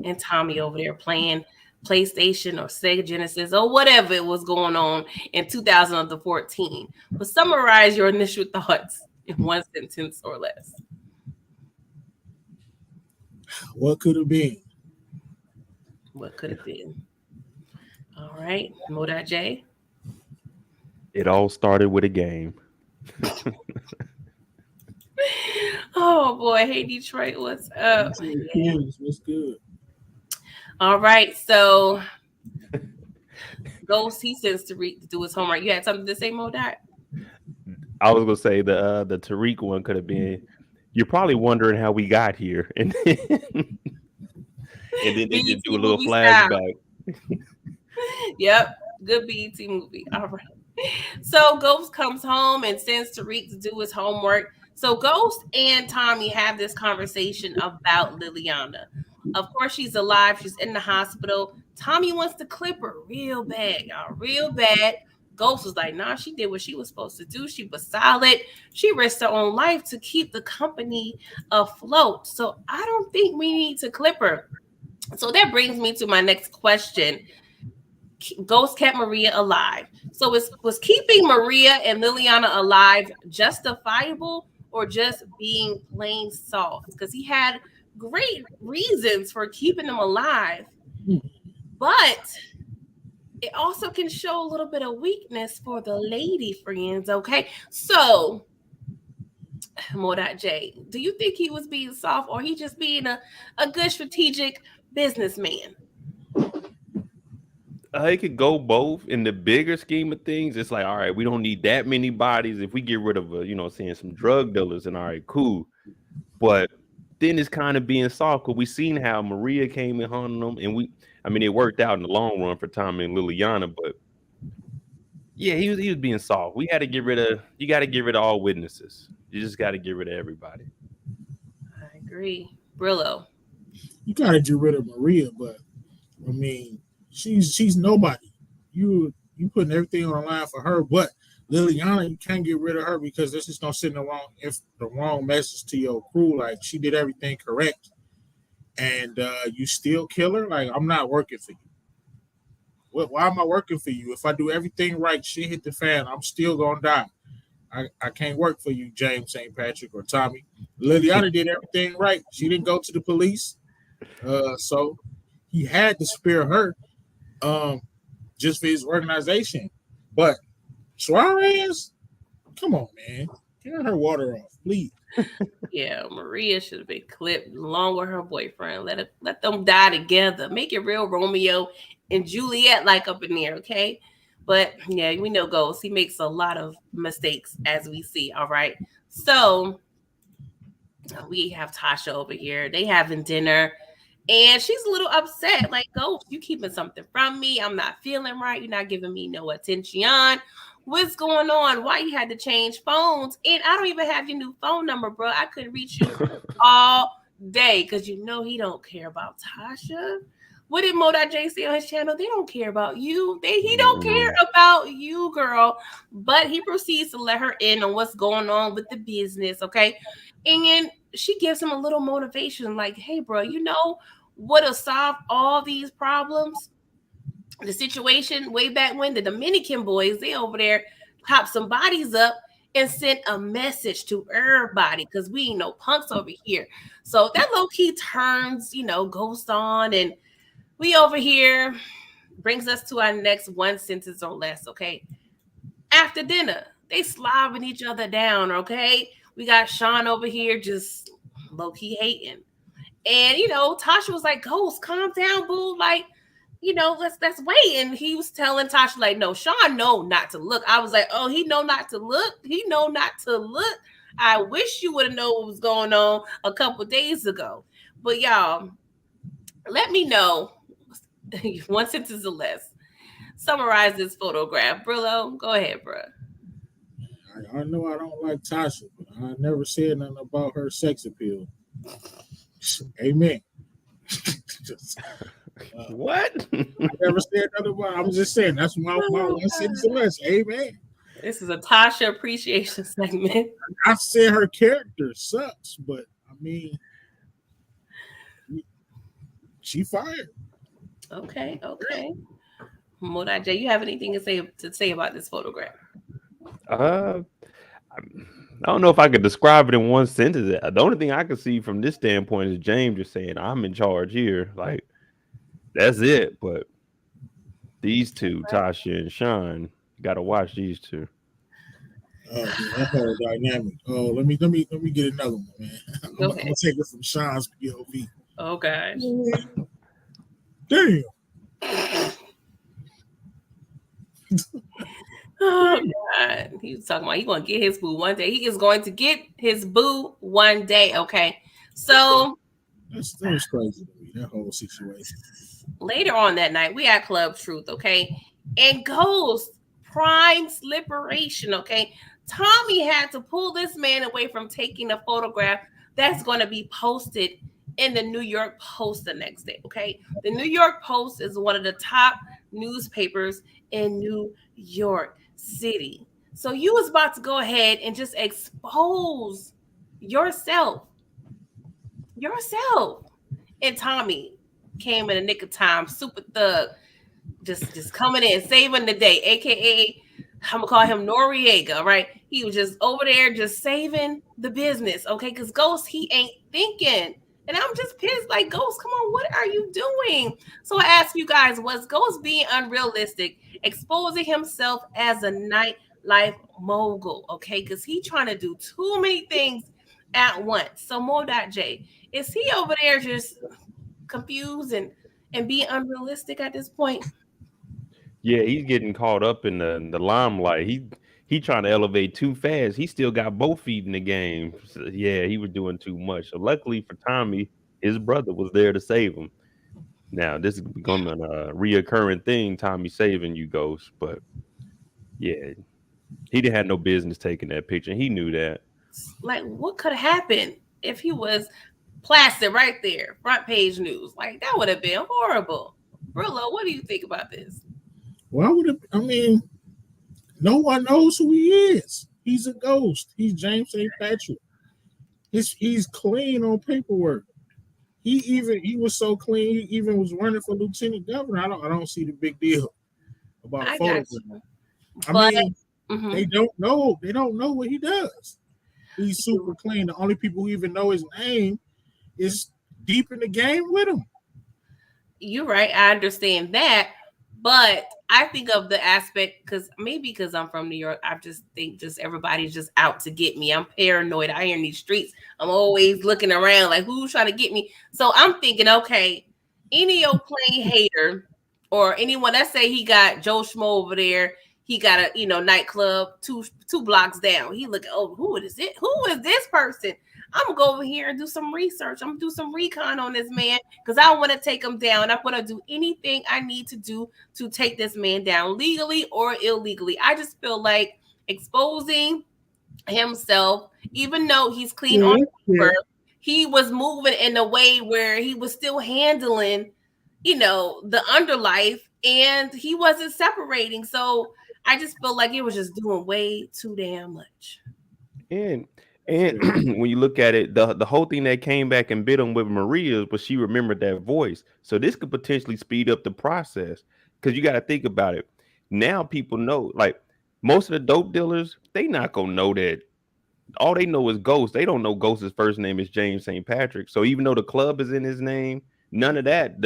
and Tommy over there playing PlayStation or Sega Genesis or whatever it was going on in 2014. But summarize your initial thoughts in one sentence or less. What could have been? What could have been? All right, Mo.J. It all started with a game. Oh boy, hey Detroit, what's up? Detroit Yeah. Kings, what's good? All right, so Ghost he sends Tariq to do his homework. You had something to say, Modat? I was gonna say the Tariq one could have been. You're probably wondering how we got here, and then they just do BET a little movie style. flashback. Yep, good BET movie. All right. So Ghost comes home and sends Tariq to do his homework. So Ghost and Tommy have this conversation about Liliana. Of course, she's alive. She's in the hospital. Tommy wants to clip her real bad, y'all, real bad. Ghost was like, nah, she did what she was supposed to do. She was solid. She risked her own life to keep the company afloat. So I don't think we need to clip her. So that brings me to my next question. Ghost kept Maria alive. So was keeping Maria and Liliana alive justifiable or just being plain soft? Because he had great reasons for keeping them alive, but it also can show a little bit of weakness for the lady friends. Okay, so Modat J, do you think he was being soft or he just being a good strategic businessman? It could go both. In the bigger scheme of things, it's like, all right, we don't need that many bodies. If we get rid of, saying some drug dealers, and all right, cool. But then it's kind of being soft because we seen how Maria came and hung them, and I mean, it worked out in the long run for Tommy and Liliana. But yeah, he was being soft. You got to get rid of all witnesses. You just got to get rid of everybody. I agree. Brillo. You gotta get rid of Maria, but I mean, she's nobody. You putting everything on the line for her, but Liliana, you can't get rid of her because this is gonna send the wrong message to your crew. Like she did everything correct, and you still kill her. Like I'm not working for you. Why am I working for you? If I do everything right, shit hit the fan, I'm still gonna die. I can't work for you, James St. Patrick or Tommy. Liliana did everything right. She didn't go to the police, so he had to spare her um, just for his organization. But Suarez, come on, man, get her water off, please. Yeah, Maria should have been clipped along with her boyfriend. Let them die together. Make it real Romeo and Juliet like up in there, okay? But yeah, we know Ghost. He makes a lot of mistakes as we see. All right. So we have Tasha over here. They having dinner. And she's a little upset, like, Ghost, you keeping something from me. I'm not feeling right. You're not giving me no attention. What's going on? Why you had to change phones? And I don't even have your new phone number, bro. I couldn't reach you all day because you know he don't care about Tasha. What did Moda J say on his channel? They don't care about you. He don't care about you, girl. But he proceeds to let her in on what's going on with the business, okay? And she gives him a little motivation, like, hey, bro, you know what'll solve all these problems? The situation way back when the Dominican boys, they over there popped some bodies up and sent a message to everybody because we ain't no punks over here. So that low key turns, Ghost on, and we over here brings us to our next one sentence or less, okay? After dinner, they slobbing each other down, okay? We got Sean over here just low key hating. And Tasha was like, Ghost, calm down, boo. Like, let's wait. And he was telling Tasha, like, no, Sean know not to look. I was like, oh, he know not to look. He know not to look. I wish you would have known what was going on a couple days ago. But y'all, let me know one sentence or less. Summarize this photograph. Brillo, go ahead, bro. I know I don't like Tasha, but I never said nothing about her sex appeal. Amen. What? I never said nothing about. I'm just saying that's my one sentence or less. Amen. This is a Tasha appreciation segment. I said her character sucks, but I mean, she fired. Okay. Moda J, you have anything to say about this photograph? I don't know if I could describe it in one sentence. The only thing I can see from this standpoint is James just saying, I'm in charge here. Like, that's it. But these two, Tasha and Sean, got to watch these two. Oh yeah, that whole dynamic. Oh, let me get another one, man. I'm, Go I'm ahead. gonna take it from Sean's POV. Oh gosh. Man, damn. Oh God. He was talking about he gonna get his boo one day. He is going to get his boo one day. Okay. So That was crazy to me. That whole situation. later on that night, we had Club Truth, okay? And Ghost, prime liberation, okay? Tommy had to pull this man away from taking a photograph that's going to be posted in the New York Post the next day, okay? The New York Post is one of the top newspapers in New York City. So you was about to go ahead and just expose yourself, yourself. And Tommy came in the nick of time, super thug, just coming in, saving the day, aka I'm gonna call him Noriega, right? He was just over there just saving the business, okay? Because Ghost, he ain't thinking. And I'm just pissed, like, Ghost, come on, what are you doing? So I ask you guys, was Ghost being unrealistic, exposing himself as a nightlife mogul, okay? Because he trying to do too many things at once. So Mo.J, is he over there just confused and being unrealistic at this point? Yeah, he's getting caught up in the limelight. He trying to elevate too fast. He still got both feet in the game. So, yeah, he was doing too much. So luckily for Tommy, his brother was there to save him. Now this is becoming a reoccurring thing. Tommy saving you, Ghost. But yeah, he didn't have no business taking that picture. He knew that. Like, what could have happened if he was plastered right there, front page news? Like, that would have been horrible. Brillo, what do you think about this? Why would it? I mean, no one knows who he is. He's a ghost. He's James St. Patrick. He's clean on paperwork. He was so clean. He even was running for lieutenant governor. I don't see the big deal about a I got photograph. you. I But mean, mhm, they don't know. They don't know what he does. He's super clean. The only people who even know his name is deep in the game with him. you're right. I understand that. But I think of the aspect because maybe because I'm from New York, I just think just everybody's just out to get me. I'm paranoid. I hear in these streets. I'm always looking around like who's trying to get me. So I'm thinking, okay, any old plain hater or anyone that say he got Joe Schmo over there, he got a nightclub two blocks down. He look, oh, who is it? Who is this person? I'm gonna go over here and do some research. I'm gonna do some recon on this man because I want to take him down. I'm gonna do anything I need to do to take this man down legally or illegally. I just feel like exposing himself, even though he's clean on Yeah, yeah. paper, he was moving in a way where he was still handling, the underlife and he wasn't separating. So I just feel like it was just doing way too damn much. And That's and fair. when you look at it, the whole thing that came back and bit him with Maria was she remembered that voice. So this could potentially speed up the process because you got to think about it. Now people know, like most of the dope dealers, they not gonna know that all they know is Ghost. They don't know Ghost's first name is James St. Patrick. So even though the club is in his name, none of that.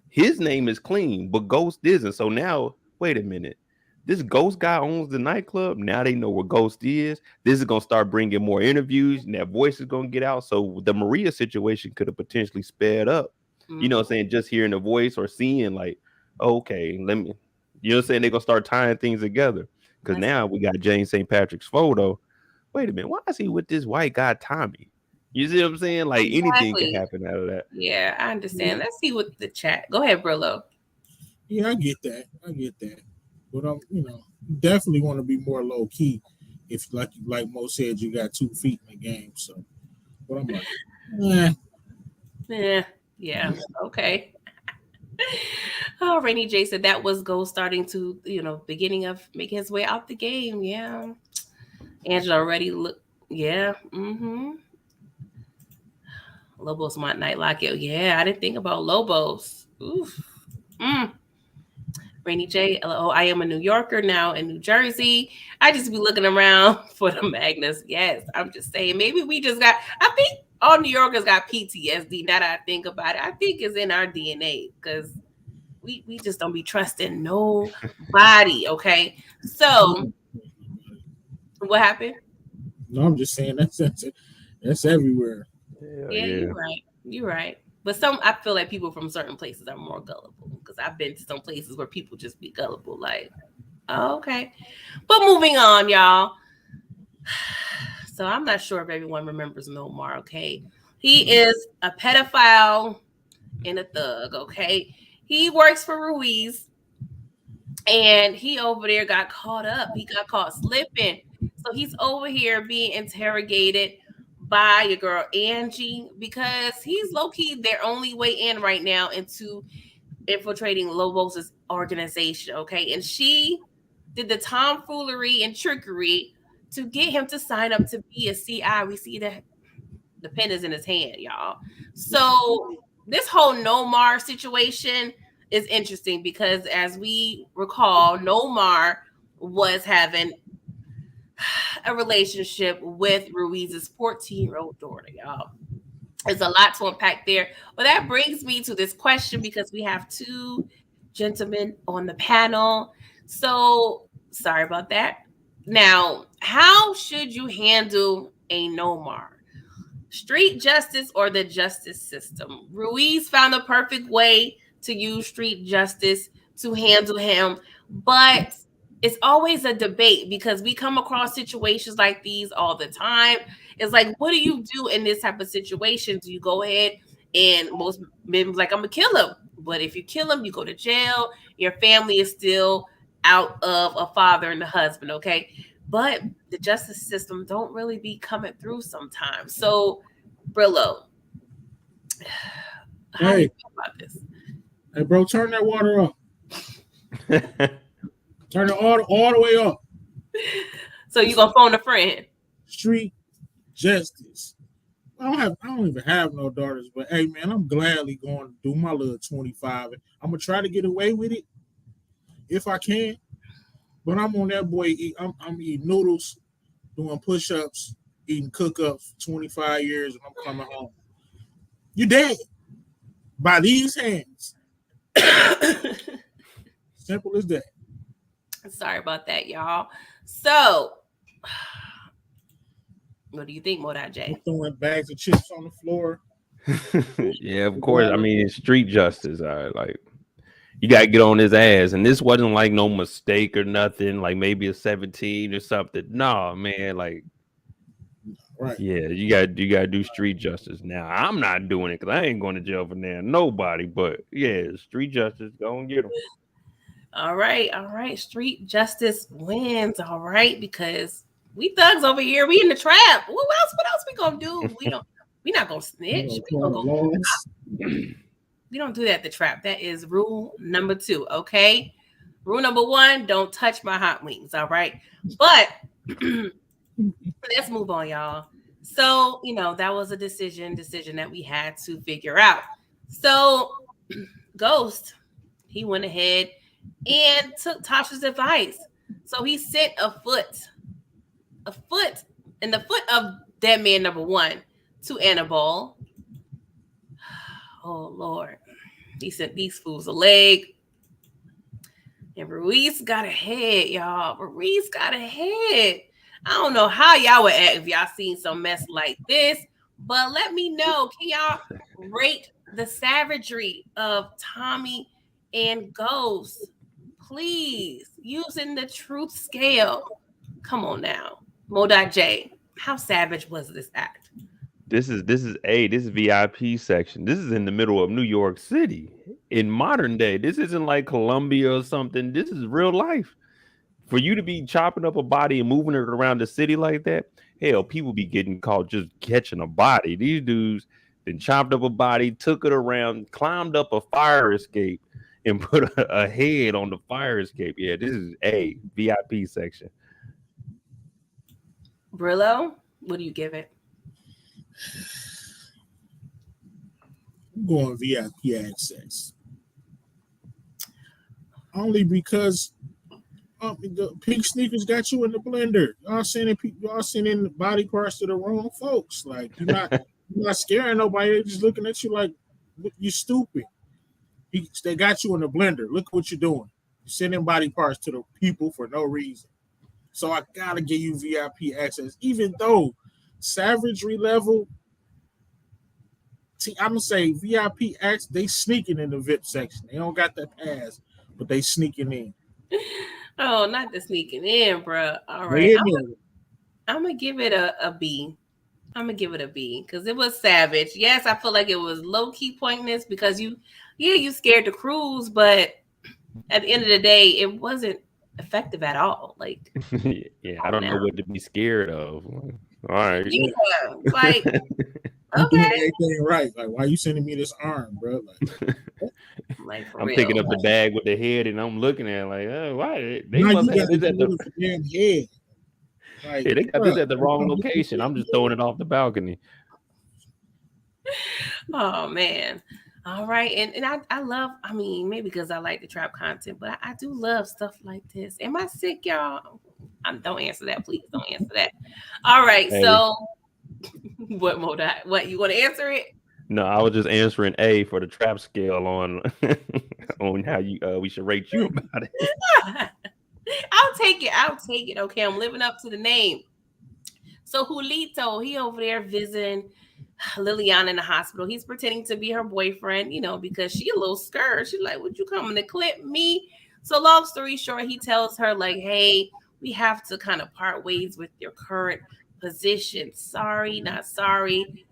His name is clean, but Ghost isn't. So now, wait a minute. This Ghost guy owns the nightclub. Now they know where Ghost is. This is gonna start bringing more interviews, and that voice is gonna get out. So the Maria situation could have potentially sped up. You know what I'm Mhm. saying? Just hearing the voice or seeing like, okay, let me. You know what I'm saying? They're gonna start tying things together because That's now we got James St. Patrick's photo. Wait a minute, why is he with this white guy Tommy? You see what I'm saying? Like anything can exactly. happen out of that. Yeah, I understand. Yeah, Let's see what the chat. Go ahead, Brillo. yeah, I get that. I get that. But you definitely want to be more low key. If like Mo said, you got 2 feet in the game. So, but I'm like, eh. Yeah, yeah, okay. Oh, Rainy J said that was Go starting to, beginning of making his way out the game. Yeah. Angela already look. Yeah. Mm-hmm. Lobos might night lock it. Yeah, I didn't think about Lobos. Oof. Mm. Rainy J. Oh, I am a New Yorker now in New Jersey. I just be looking around for the Magnus. Yes, I'm just saying. Maybe we just got. I think all New Yorkers got PTSD. Now that I think about it, I think it's in our DNA because we just don't be trusting nobody. Okay, so What happened? No, I'm just saying that's everywhere. Yeah, Yeah, yeah. you're right. You're right. But some, I feel like people from certain places are more gullible because I've been to some places where people just be gullible. Like, oh, okay. But moving on, y'all. So I'm not sure if everyone remembers Nomar. Okay, he is a pedophile and a thug. Okay, he works for Ruiz, and he over there got caught up. He got caught slipping. So he's over here being interrogated by your girl Angie because he's low key their only way in right now into infiltrating Lobos's organization. Okay, and she did the tomfoolery and trickery to get him to sign up to be a CI. We see the pen is in his hand, y'all. So this whole Nomar situation is interesting because, as we recall, Nomar was having a relationship with Ruiz's 14-year-old daughter, y'all. There's a lot to unpack there. But that brings me to this question because we have two gentlemen on the panel. So sorry about that. Now, how should you handle a Nomar? Street justice or the justice system? Ruiz found the perfect way to use street justice to handle him, but it's always a debate because we come across situations like these all the time. It's like, what do you do in this type of situation? Do you go ahead and most men like, I'm gonna kill him, but if you kill him, you go to jail. Your family is still out of a father and a husband, okay? But the justice system don't really be coming through sometimes. So, Brillo, how do you Hey, feel about this? hey, bro, turn that water up. Turn it all the way up. So you gonna phone a friend? Street justice. I don't even have no daughters, but hey man, I'm gladly going to do my little 25. I'm gonna try to get away with it if I can. But I'm on that boy. I'm eating noodles, doing push-ups, eating cook-ups. 25 years, and I'm coming home. You dead by these hands. Simple as that. Sorry about that, y'all. So, what do you think, Moda I'm J? throwing bags of chips on the floor. Yeah, of course. I mean, it's street justice. Like you gotta get on his ass. And this wasn't like no mistake or nothing, like maybe a 17 or something. No, man, like Right. yeah, you gotta do street justice. Now I'm not doing it because I ain't going to jail for now. Nobody, but yeah, street justice, go and get him. All right. Street justice wins. All right, because we thugs over here. We in the trap. What else? What else we gonna do? We don't. We not gonna You snitch. know, call the laws. We don't do that at the trap. That is rule number 2. Okay. Rule number 1: don't touch my hot wings. All right. But let's move on, y'all. So, that was a decision that we had to figure out. So, Ghost, he went ahead and took Tasha's advice. So he sent a foot in the foot of dead man number 1 to Annabelle. Oh Lord. He sent these fools a leg. And Ruiz got ahead, y'all. Ruiz got ahead. I don't know how y'all would act if y'all seen some mess like this, but let me know. Can y'all rate the savagery of Tommy and Ghost? Please, using the truth scale. Come on now. Mo.J, how savage was this act? This is VIP section. This is in the middle of New York City in modern day. This isn't like Colombia or something. This is real life. For you to be chopping up a body and moving it around the city like that, hell, people be getting caught just catching a body. These dudes then chopped up a body, took it around, climbed up a fire escape, and put a head on the fire escape. Yeah, this is a VIP section. Brillo, what do you give it? I'm going VIP access. Only because the pink sneakers got you in the blender. Y'all sending body parts to the wrong folks. Like you're not scaring nobody. They're just looking at you like you stupid. They got you in the blender. Look what you're doing. You're sending body parts to the people for no reason. So I gotta give you VIP access, even though Savagery level. I'm gonna say VIP access. They sneaking in the VIP section. They don't got that pass, but they sneaking in. Oh, not the sneaking in, bro. All right, They in there. I'm gonna give it a B. I'm gonna give it a B because it was savage. Yes, I feel like it was low key pointless because you scared the cruise, but at the end of the day, it wasn't effective at all. Like, Yeah, I oh, don't now, know what to be scared of. All right. yeah, like You doing okay, everything right. Like, why you sending me this arm, bro? like for I'm real. picking up the bag with the head and I'm looking at it like, oh, why they Now you must have gotta this at deal the with the damn head. Like, yeah, they got bro, this at the wrong location. I'm just throwing it off the balcony. Oh man. All right. And I love, I mean, maybe because I like the trap content, but I do love stuff like this. Am I sick, y'all? Don't answer that, please. Don't answer that. All right. Hey, So what mode? What you want to answer it? no, I was just answering A for the trap scale on on how you we should rate you about it. I'll take it. I'll take it. Okay. I'm living up to the name. So Julito, he over there visiting Liliana in the hospital. He's pretending to be her boyfriend, because she a little scared. She's like, "Would you coming to clip me?" So long story short, he tells her like, "Hey, we have to kind of part ways with your current position. Sorry, not sorry.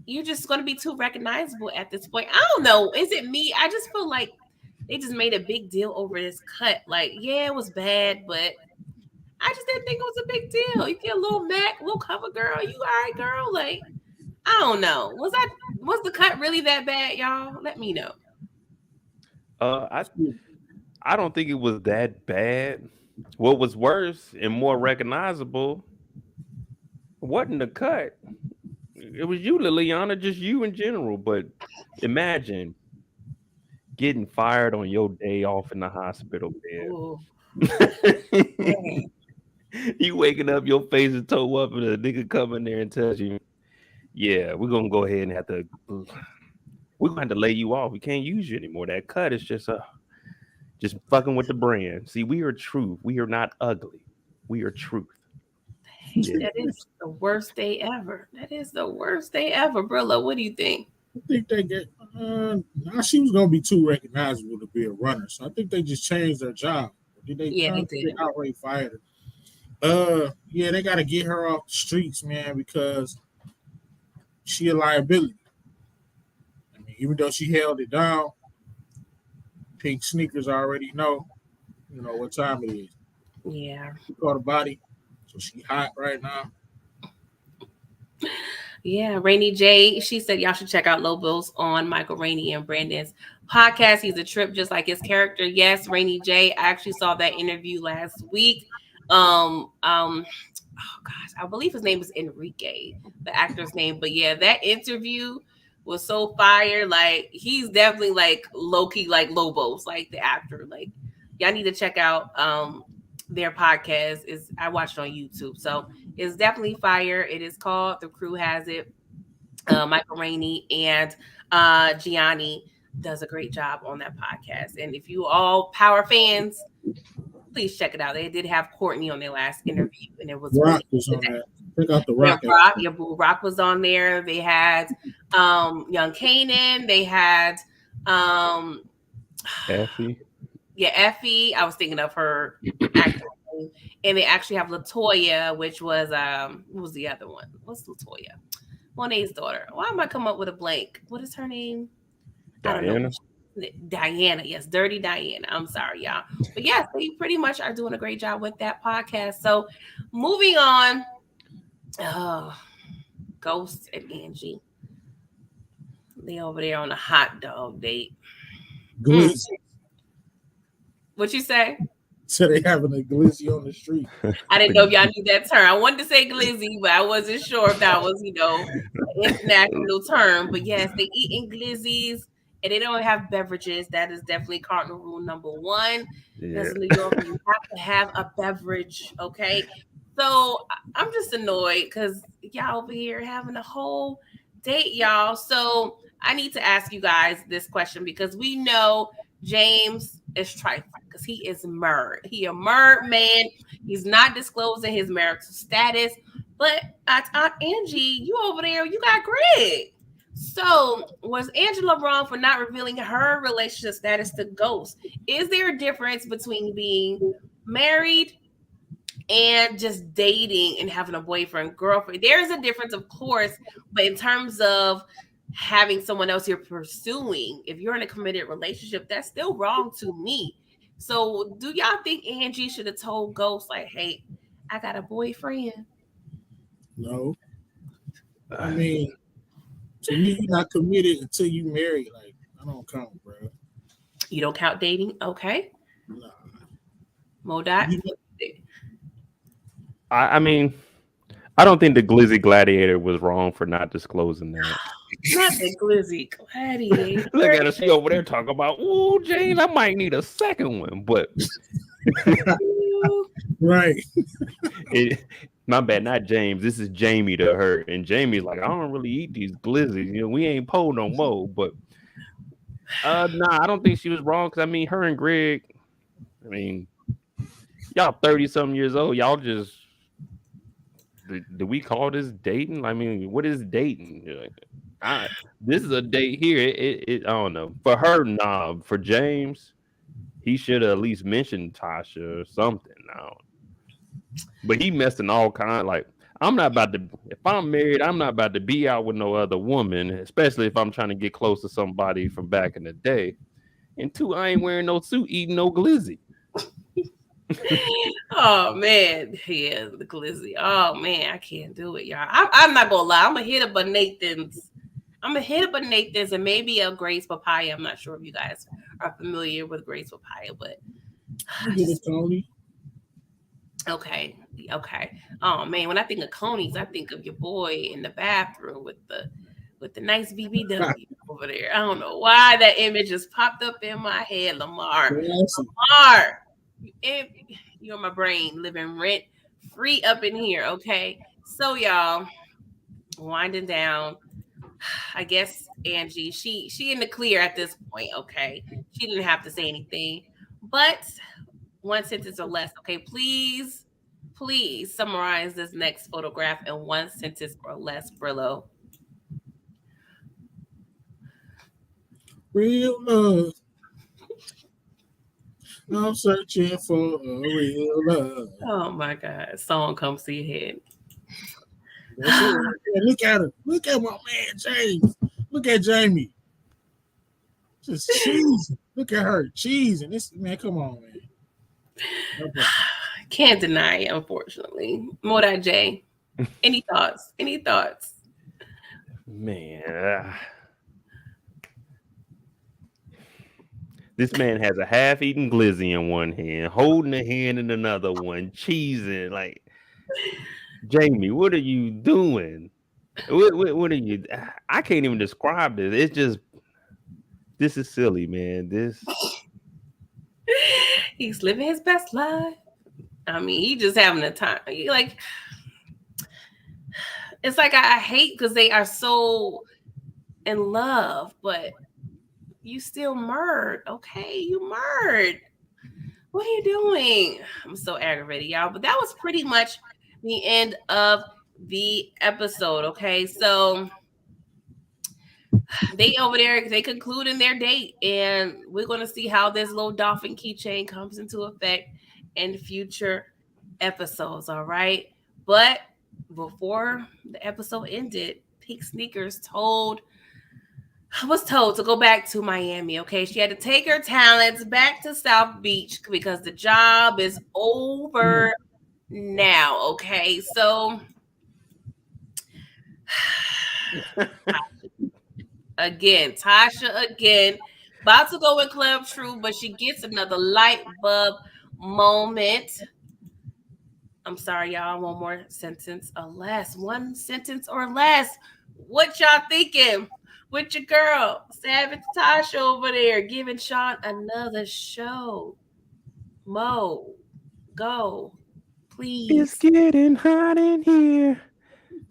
You're just going to be too recognizable at this point." I don't know. Is it me? I just feel like they just made a big deal over this cut. Like, yeah, it was bad, but I just didn't think it was a big deal. You get a little Mac, little cover girl. You all right, girl? Like, I don't know. Was the cut really that bad, y'all? Let me know. Uh, I I don't think it was that bad. What was worse and more recognizable wasn't the cut. It was you, Liliana, just you in general. But imagine getting fired on your day off in the hospital Ooh, bed. man. You waking up, your face is toe up, and a nigga come in there and tells you, "Yeah, we're gonna go ahead and we're gonna have to lay you off. We can't use you anymore. That cut is just fucking with the brand. See, we are truth. We are not ugly. We are truth. Hey, Yeah, that is the worst day ever. That is the worst day ever, Brilla. What do you think? I think they get. Now she was gonna be too recognizable to be a runner, so I think they just changed their job. Did they? Yeah, I they don't think they did. outright fired her. Yeah, they got to get her off the streets, man, because she a liability. I mean, even though she held it down, pink sneakers already know what time it is. Yeah. She caught a body, so she hot right now. Yeah, Rainy J, she said y'all should check out Lobos on Michael Rainey and Brandon's podcast. He's a trip just like his character. Yes, Rainy J. I actually saw that interview last week. Oh gosh, I believe his name is Enrique, the actor's name. But yeah, that interview was so fire. Like he's definitely like low key like Lobos, like the actor. Like y'all need to check out their podcast. Is I watched it on YouTube. So it's definitely fire. It is called The Crew Has It. Michael Rainey and Gianni does a great job on that podcast. And if you all Power fans, please check it out. They did have Courtney on their last interview, and it was Rock really was good. on that. Check out the Yeah, Rock Rock, episode. yeah, Boo Rock was on there. They had Young Kanan. They had um Effie. yeah, Effie. I was thinking of her actor name. And they actually have Latoya, which was what was the other one? What's Latoya? Monet's daughter. Why am I come up with a blank? What is her name? I don't know. Diana. Diana, yes, Dirty Diana. I'm sorry, y'all. But yes, they pretty much are doing a great job with that podcast. So moving on. Oh, Ghost and Angie. They over there on a hot dog date. Mm. Glizzy. What you say? So they having a glizzy on the street. I didn't know if y'all knew that term. I wanted to say glizzy, but I wasn't sure if that was, an international term. But yes, they eating glizzies and they don't have beverages. That is definitely cardinal rule number one. Yeah. As a New Yorker, you have to have a beverage. Okay. So I'm just annoyed because y'all over here having a whole date, y'all. So I need to ask you guys this question because we know James is trifling because he is married. He a married man. He's not disclosing his marital status. But Angie, you over there, you got Greg. So was Angela wrong for not revealing her relationship status to Ghost? Is there a difference between being married and just dating and having a boyfriend, girlfriend? There is a difference, of course, but in terms of having someone else you're pursuing, if you're in a committed relationship, that's still wrong to me. So, do y'all think Angie should have told Ghost, like, hey, I got a boyfriend? No, I mean, to me, you're not committed until you marry. Like, I don't count, bro. You don't count dating? Okay. Nah. Modot? You, I mean, I don't think the Glizzy Gladiator was wrong for not disclosing that. Not the glizzy gladiator. Look at her, she over there talking about, oh, James, I might need a second one. But right. it, my bad, not James. This is Jamie to her. And Jamie's like, I don't really eat these glizzies. You know, we ain't po no more. But nah, I don't think she was wrong. Because I mean, her and Greg, I mean, y'all 30-something years old. Y'all just do we call this dating? I mean, what is dating? This is a date here. I don't know. For her, nah. For James, he should have at least mentioned Tasha or something. Now, but he messed in all kind. Like, I'm not about to. If I'm married, I'm not about to be out with no other woman, especially if I'm trying to get close to somebody from back in the day. And two, I ain't wearing no suit, eating no glizzy. Oh man, yeah, the glizzy. Oh man, I can't do it, y'all. I'm not gonna lie. I'm gonna hit up a Nathan's. I'm gonna hit up a Nathan's and maybe a Grace Papaya. I'm not sure if you guys are familiar with Grace Papaya, but You get it, Tony. okay, okay. Oh man, when I think of Coney's, I think of your boy in the bathroom with the nice BBW over there. I don't know why that image just popped up in my head, Lamar. Classy. Lamar, you- you're my brain living rent free up in here. Okay, so y'all winding down. I guess Angie, she in the clear at this point. Okay, she didn't have to say anything, but one sentence or less. Okay, please summarize this next photograph in one sentence or less, Brillo. Real love. I'm searching for a real love. Oh my God, song comes to your head. That's it. Right there. Look at her. Look at my man James. Look at Jamie. Just cheesing. Look at her cheesing. This man, come on, man. Okay. Can't deny it, unfortunately. Moda J. Any thoughts? Any thoughts? Man, this man has a half-eaten glizzy in one hand, holding a hand in another one, cheesing. Like, Jamie, what are you doing? What are you? I can't even describe this. It's just, this is silly, man. This, He's living his best life. I mean, he just having a time. Like, it's like I hate because they are so in love, but you still murdered. Okay, you murdered. What are you doing? I'm so aggravated, y'all. But that was pretty much the end of the episode. Okay, so they over there, they concluding their date, and we're gonna see how this little dolphin keychain comes into effect in future episodes. All right, but before the episode ended, Pink Sneakers was told to go back to Miami. Okay, she had to take her talents back to South Beach because the job is over now. Okay, so Tasha again, about to go in Club True, but she gets another light bulb moment. I'm sorry, y'all. One more sentence or less. One sentence or less. What y'all thinking? With your girl, Savage Tasha over there, giving Sean another show. Mo, go, it's please. getting hot in here,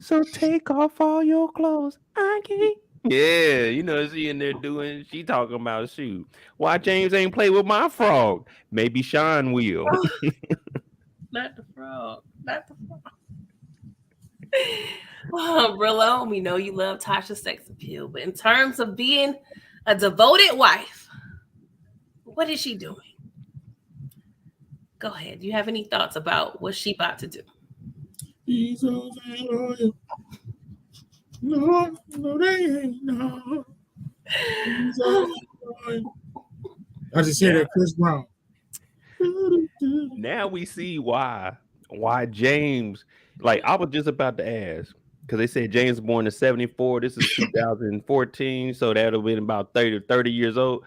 so take off all your clothes. I can't Yeah, she in there doing. She talking about shoot. Why James ain't play with my frog? Maybe Sean will. Oh, not the frog. Not the frog. Brillo, we know you love Tasha's sex appeal, but in terms of being a devoted wife, what is she doing? Go ahead. Do you have any thoughts about what she about to do? These hoes ain't loyal. No, no, they ain't. No. These hoes ain't loyal. I just hear Now, that Chris Brown. now we see why James. Like I was just about to ask because they said James born in 74. This is 2014, so that'll been about 30 years old.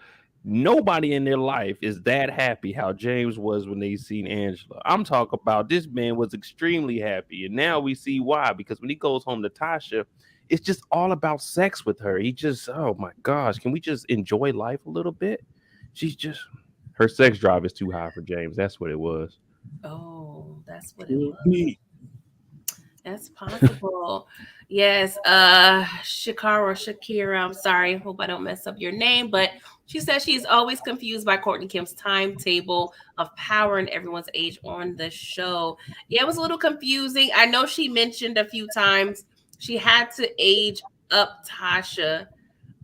Nobody in their life is that happy how James was when they seen Angela. I'm talking about this man was extremely happy, and now we see why. Because when he goes home to Tasha, it's just all about sex with her. He just, oh my gosh, can we just enjoy life a little bit? She's just her sex drive is too high for James. That's what it was. Oh, that's what it Could was. be. That's possible. Yes, Shakira, I'm sorry. Hope I don't mess up your name, but she says she's always confused by Courtney Kim's timetable of power and everyone's age on the show. Yeah, it was a little confusing. I know she mentioned a few times she had to age up Tasha.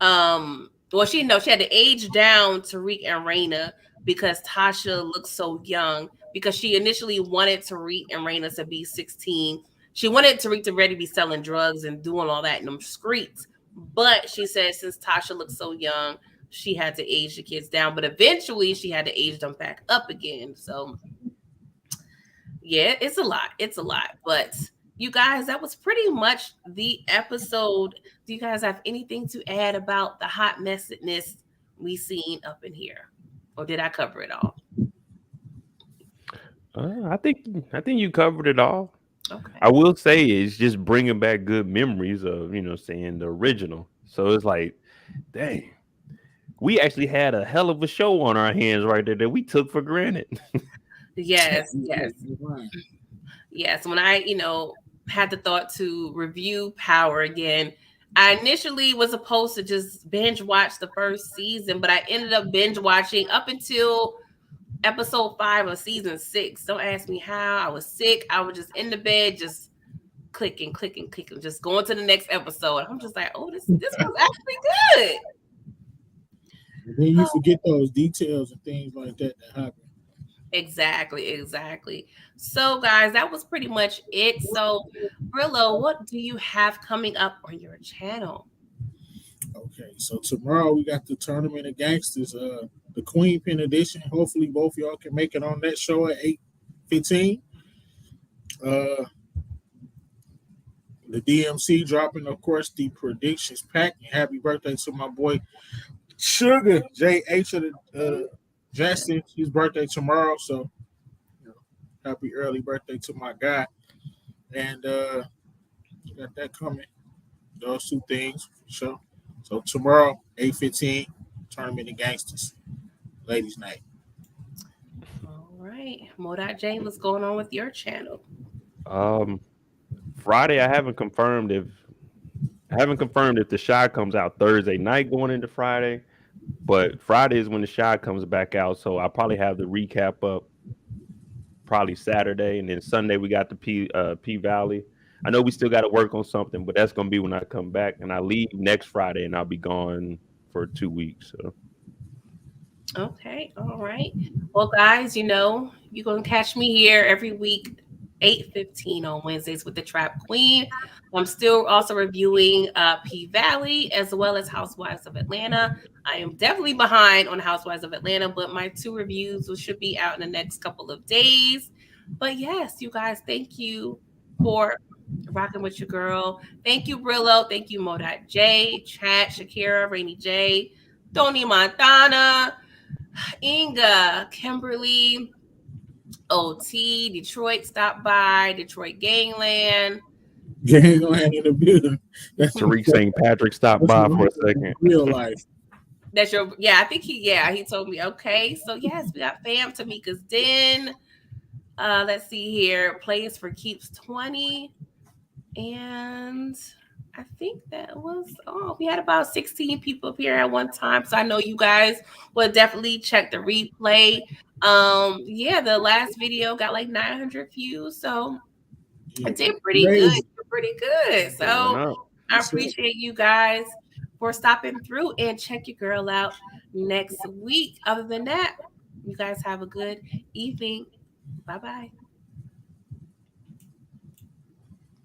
Well, she had to age down Tariq and Raina because Tasha looks so young. Because she initially wanted Tariq and Raina to be 16. She wanted Tariq to already be selling drugs and doing all that in them streets. But she said since Tasha looks so young, she had to age the kids down. But eventually she had to age them back up again. So yeah, it's a lot. It's a lot. But you guys, that was pretty much the episode. Do you guys have anything to add about the hot messiness we seen up in here? Or did I cover it all? I think you covered it all. Okay. I will say it's just bringing back good memories of saying the original. So it's like, dang, we actually had a hell of a show on our hands right there that we took for granted. Yes, Yeah, yes. you're right. Yes, when I, had the thought to review Power again, I initially was supposed to just binge watch the first season, but I ended up binge watching up until episode 5 of season 6. Don't ask me how. I was sick. I was just in the bed, just clicking, clicking, clicking, just going to the next episode. I'm just like, oh, this was actually good. And then you forget those details and things like that that happen. Exactly, exactly. So, guys, that was pretty much it. So, Brillo, what do you have coming up on your channel? Okay, so tomorrow we got the Tournament of Gangsters, the Queen Pin edition. Hopefully both y'all can make it on that show at 8:15. Uh, the DMC dropping, of course, the predictions pack. And happy birthday to my boy Sugar JH of the Justin. His birthday tomorrow, so happy early birthday to my guy. And got that coming. Those two things for sure. So tomorrow, 8:15, Tournament of Gangsters, ladies' night. All right. Modat Jane, what's going on with your channel? um, Friday, I haven't confirmed if the shot comes out Thursday night going into Friday, but Friday is when the shot comes back out. So I'll probably have the recap up probably Saturday, and then Sunday we got the P Valley. I know we still got to work on something, but that's gonna be when I come back, and I leave next Friday, and I'll be gone for 2 weeks. So Okay. All right. Well, guys, you're going to catch me here every week, 8:15 on Wednesdays with the Trap Queen. I'm still also reviewing P Valley as well as Housewives of Atlanta. I am definitely behind on Housewives of Atlanta, but my 2 reviews should be out in the next couple of days. But yes, you guys, thank you for rocking with your girl. Thank you, Brillo. Thank you, Modat J, Chat, Shakira, Rainy J, Tony Montana, Inga, Kimberly, OT, Detroit stopped by, Detroit Gangland. Gangland in the building. That's Tariq St. Patrick stopped by for a second. real life. That's your I think he told me. Okay. So yes, we got fam Tamika's Den. Let's see here. Plays for Keeps 20. And I think that was all. We had about 16 people up here at one time. So I know you guys will definitely check the replay. Yeah, the last video got like 900 views. So Yeah, I did pretty good. crazy. You're pretty good. Going So up. I That's it. appreciate you guys for stopping through and check your girl out next week. Other than that, you guys have a good evening. Bye bye.